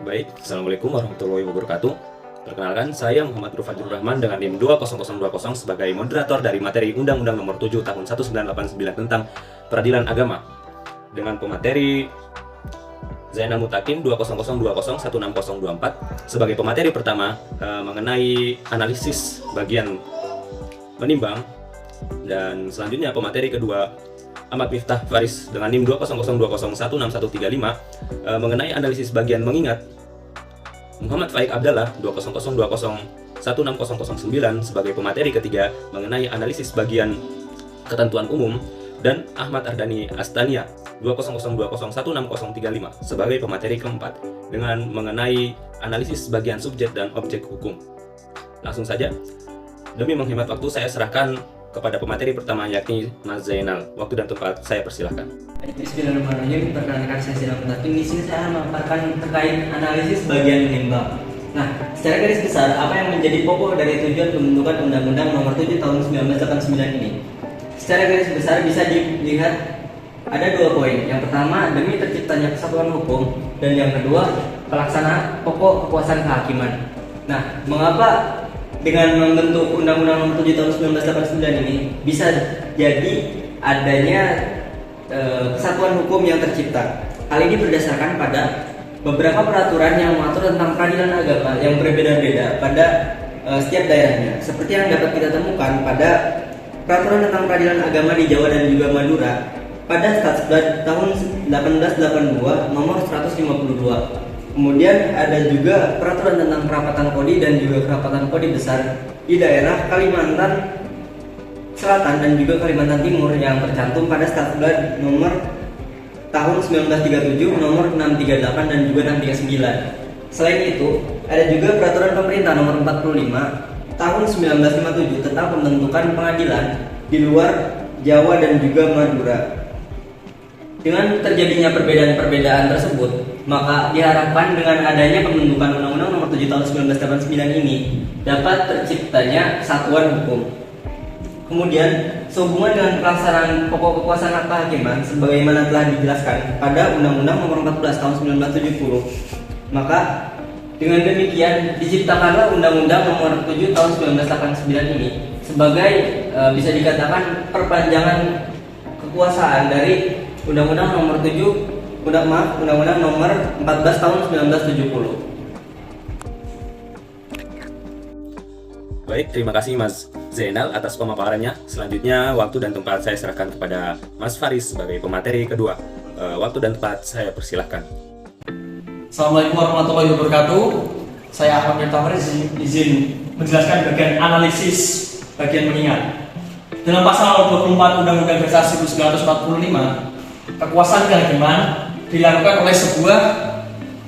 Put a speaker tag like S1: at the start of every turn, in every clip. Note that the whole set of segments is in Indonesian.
S1: Baik, Assalamualaikum warahmatullahi wabarakatuh. Perkenalkan, saya Muhammad Rufajur Rahman dengan NIM 20020 sebagai moderator dari materi Undang-Undang Nomor 7 Tahun 1989 tentang Peradilan Agama. Dengan pemateri Zainal Mutakin 20020160024 sebagai pemateri pertama mengenai analisis bagian menimbang, dan selanjutnya pemateri kedua Ahmad Miftah Faris dengan NIM 20020161335 mengenai analisis bagian mengingat. Muhammad Faik Abdallah 200201609 sebagai pemateri ketiga mengenai analisis bagian ketentuan umum, dan Ahmad Ardani Astania 200201635 sebagai pemateri keempat dengan mengenai analisis bagian subjek dan objek hukum. Langsung saja, demi menghemat waktu saya serahkan kepada pemateri pertama, yakni Mas Zainal. Waktu dan tempat saya persilahkan.
S2: Bismillahirrahmanirrahim. Perkenalkan, saya Zainal Mutakin. Di sini saya memaparkan terkait analisis bagian menimbang. Nah, secara garis besar, apa yang menjadi pokok dari tujuan pembentukan Undang-Undang Nomor 7 Tahun 1989 ini? Secara garis besar bisa dilihat ada dua poin. Yang pertama, demi terciptanya kesatuan hukum, dan yang kedua, pelaksanaan pokok kekuasaan kehakiman. Nah, mengapa dengan membentuk Undang-Undang Nomor 7 Tahun 1989 ini bisa jadi adanya kesatuan hukum yang tercipta? Hal ini berdasarkan pada beberapa peraturan yang mengatur tentang peradilan agama yang berbeda-beda pada setiap daerahnya. Seperti yang dapat kita temukan pada peraturan tentang peradilan agama di Jawa dan juga Madura pada Statut tahun 1882 nomor 152. Kemudian ada juga peraturan tentang kerapatan kodi dan juga kerapatan kodi besar di daerah Kalimantan Selatan dan juga Kalimantan Timur yang tercantum pada Statut nomor tahun 1937 nomor 638 dan juga 639. Selain itu, ada juga peraturan pemerintah nomor 45 tahun 1957 tentang pembentukan pengadilan di luar Jawa dan juga Madura. Dengan terjadinya perbedaan-perbedaan tersebut, maka diharapkan dengan adanya pembentukan Undang-Undang Nomor 7 Tahun 1989 ini dapat terciptanya kesatuan hukum. Kemudian, sehubungan dengan pelaksanaan pokok kekuasaan kehakiman sebagaimana telah dijelaskan pada Undang-Undang Nomor 14 Tahun 1970, maka dengan demikian diciptakanlah Undang-Undang Nomor 7 Tahun 1989 ini sebagai bisa dikatakan perpanjangan kekuasaan dari Undang-Undang Nomor 7 Undang-Undang Nomor 14 Tahun 1970.
S1: Baik, terima kasih Mas Zainal atas pemaparannya. Selanjutnya, waktu dan tempat saya serahkan kepada Mas Faris sebagai pemateri kedua. Waktu dan tempat saya persilahkan.
S3: Assalamualaikum warahmatullahi wabarakatuh. Saya Ahmad Miftah Faris izin menjelaskan bagian analisis bagian mengingat. Dalam pasal 24 Undang-Undang Dasar 1945, kekuasaan kehakiman dilakukan oleh sebuah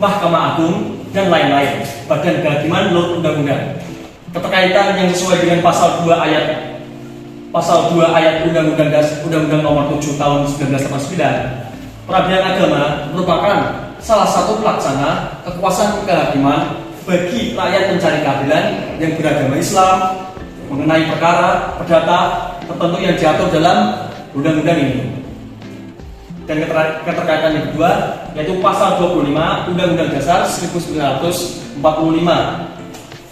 S3: Mahkamah Agung dan lain-lain badan kehakiman menurut undang-undang. Keterkaitan yang sesuai dengan pasal 2 ayat Undang-Undang Nomor 7 Tahun 1989, peradilan agama merupakan salah satu pelaksana kekuasaan kehakiman bagi rakyat mencari keadilan yang beragama Islam mengenai perkara perdata tertentu yang diatur dalam undang-undang ini. Dan keterkaitan yang kedua yaitu pasal 25 Undang-Undang Dasar 1945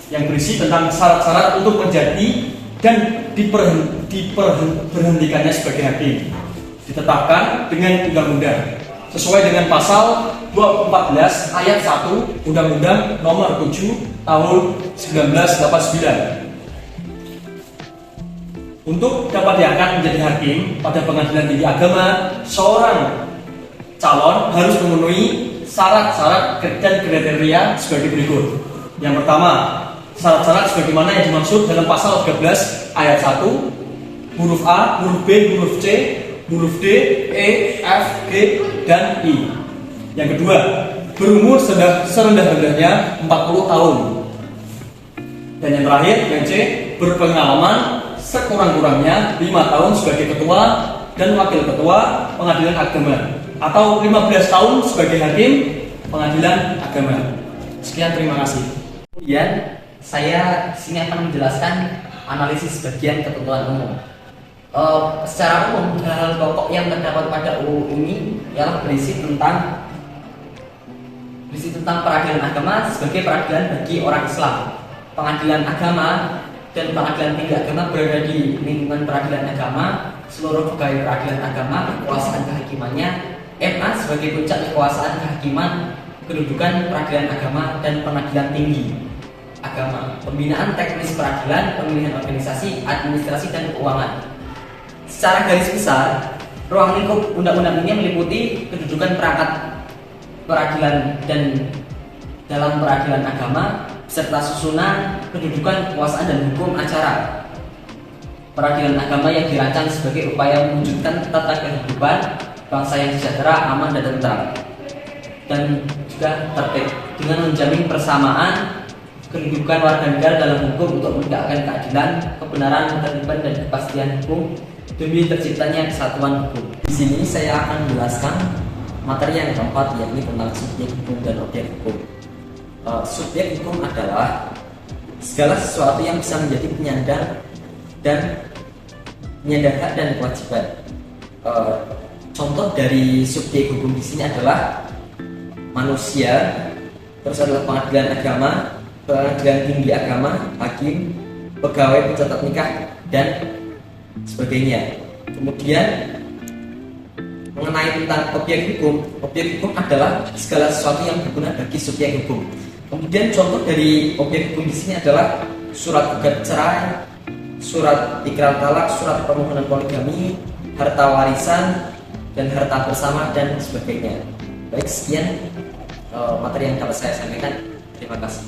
S3: yang berisi tentang syarat-syarat untuk menjadi dan diberhentikannya sebagai hakim, ditetapkan dengan undang-undang sesuai dengan pasal 214 ayat 1 Undang-Undang Nomor 7 Tahun 1989. Untuk dapat diangkat menjadi hakim pada pengadilan tinggi agama, seorang calon harus memenuhi syarat-syarat dan kriteria sebagai berikut. Yang pertama, syarat-syarat sebagaimana yang dimaksud dalam pasal 13 ayat 1 huruf A, huruf B, huruf C, huruf D, E, F, G, dan I. Yang kedua, berumur serendah-rendahnya 40 tahun. Dan yang terakhir, yang C, berpengalaman sekurang-kurangnya 5 tahun sebagai ketua dan wakil ketua pengadilan agama atau 15 tahun sebagai hakim pengadilan agama. Sekian, terima kasih.
S2: Kemudian saya sini akan menjelaskan analisis bagian ketentuan umum. Secara umum, hal-hal pokok yang terdapat pada UU ini ialah berisi tentang berisi tentang peradilan agama sebagai peradilan bagi orang Islam. Pengadilan agama dan pengadilan tinggi agama berada di lingkungan peradilan agama. Seluruh pegawai peradilan agama, kekuasaan kehakimannya, MA sebagai puncak kekuasaan kehakiman, kedudukan peradilan agama dan pengadilan tinggi agama, pembinaan teknis peradilan, pemilihan organisasi, administrasi dan keuangan. Secara garis besar, ruang lingkup undang-undang ini meliputi kedudukan perangkat peradilan dan dalam peradilan agama serta susunan, kedudukan, kekuasaan dan hukum acara peradilan agama yang dirancang sebagai upaya mewujudkan tata kehidupan bangsa yang sejahtera, aman dan tentram dan juga tertib dengan menjamin persamaan kedudukan warga negara dalam hukum untuk menegakkan keadilan, kebenaran, ketertiban dan kepastian hukum demi terciptanya kesatuan hukum. Di sini saya akan menjelaskan materi yang keempat, yakni tentang subjek hukum dan objek hukum. Subjek hukum adalah segala sesuatu yang bisa menjadi penyandang hak dan kewajiban. Contoh dari subjek hukum di sini adalah manusia, terus adalah pengadilan agama, pengadilan tinggi agama, hakim, pegawai pencatat nikah dan sebagainya. Kemudian mengenai tentang objek hukum adalah segala sesuatu yang berguna bagi subjek hukum. Kemudian contoh dari objek hukum di sini adalah surat gugat cerai, surat ikrar talak, surat permohonan poligami, harta warisan dan harta bersama dan sebagainya. Baik, sekian materi yang dapat saya sampaikan. Terima kasih.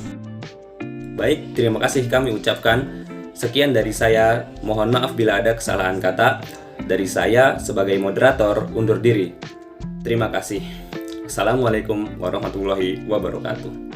S1: Baik, terima kasih kami ucapkan. Sekian dari saya, mohon maaf bila ada kesalahan kata. Dari saya sebagai moderator undur diri. Terima kasih. Assalamualaikum warahmatullahi wabarakatuh.